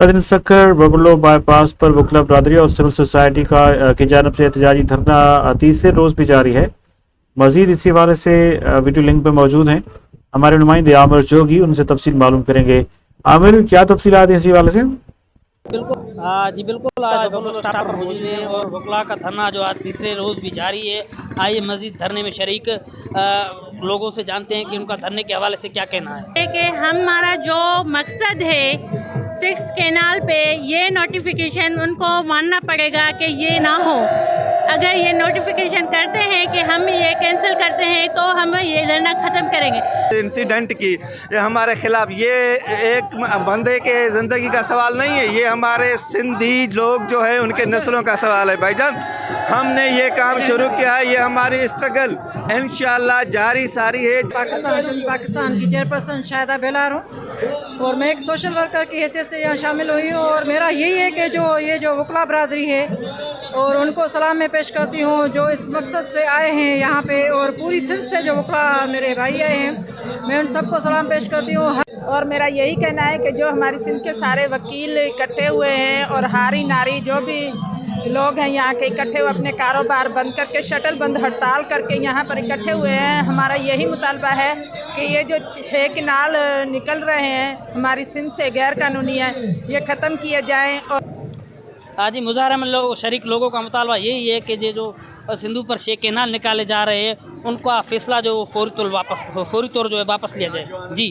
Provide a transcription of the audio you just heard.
बदन सक्खर बबलो बाईपास पर वकला बरादरी और सिविल सोसाइटी की जानब से एहतजाजी धरना तीसरे रोज भी जारी है। मजीद इसी हवाले से वीडियो लिंक पे मौजूद हैं हमारे नुमाइंदे आमिर जोगी, उनसे तफसील मालूम करेंगे। आमिर, क्या तफसीलात है इसी हवाले से? बिल्कुल जी बिल्कुल, आज बबलो स्टाफ पर मौजूद हैं और वकला का धरना जो आज तीसरे रोज़ भी जारी है। आइए मज़ीद धरने में शरीक लोगों से जानते हैं कि उनका धरने के हवाले से क्या कहना है। कि हमारा जो मकसद है 6 कैनाल पे ये नोटिफिकेशन उनको मानना पड़ेगा कि ये ना हो। अगर ये नोटिफिकेशन करते हैं कि हम ये कैंसिल करते हैं तो हम ये धरना ख़त्म करेंगे। इंसिडेंट की ये हमारे खिलाफ, ये एक बंदे के ज़िंदगी का सवाल नहीं है, ये हमारे सिंधी लोग जो है उनके नस्लों का सवाल है। भाईजान, हमने ये काम शुरू किया है, ये हमारी स्ट्रगल इंशाल्लाह जारी सारी है। पाकिस्तान की चेयरपर्सन शाहिदा बेलार हूँ और मैं एक सोशल वर्कर की हैसियत से यहाँ शामिल हुई हूँ। और मेरा यही है कि जो वकला बरादरी है और उनको सलाम मैं पेश करती हूँ जो इस मकसद से आए हैं यहाँ पे, और पूरी सिंध से जो वकला मेरे भाई आए हैं मैं उन सबको सलाम पेश करती हूँ। और मेरा यही कहना है कि जो हमारी सिंध के सारे वकील इकट्ठे हुए हैं और हारी नारी जो भी लोग हैं यहाँ के इकट्ठे हुए, अपने कारोबार बंद करके शटल बंद हड़ताल करके यहाँ पर इकट्ठे हुए हैं, हमारा यही मुतालबा है कि ये जो 6 कैनाल निकल रहे हैं हमारी सिंध से गैर कानूनी है, ये ख़त्म किए जाएँ। और आज मुजाहरे में शरीक लोगों का मुतालबा यही है कि जो सिंधु पर 6 कैनाल निकाले जा रहे हैं उनका फैसला जो फौरी तौर जो है वापस लिया जाए। जी।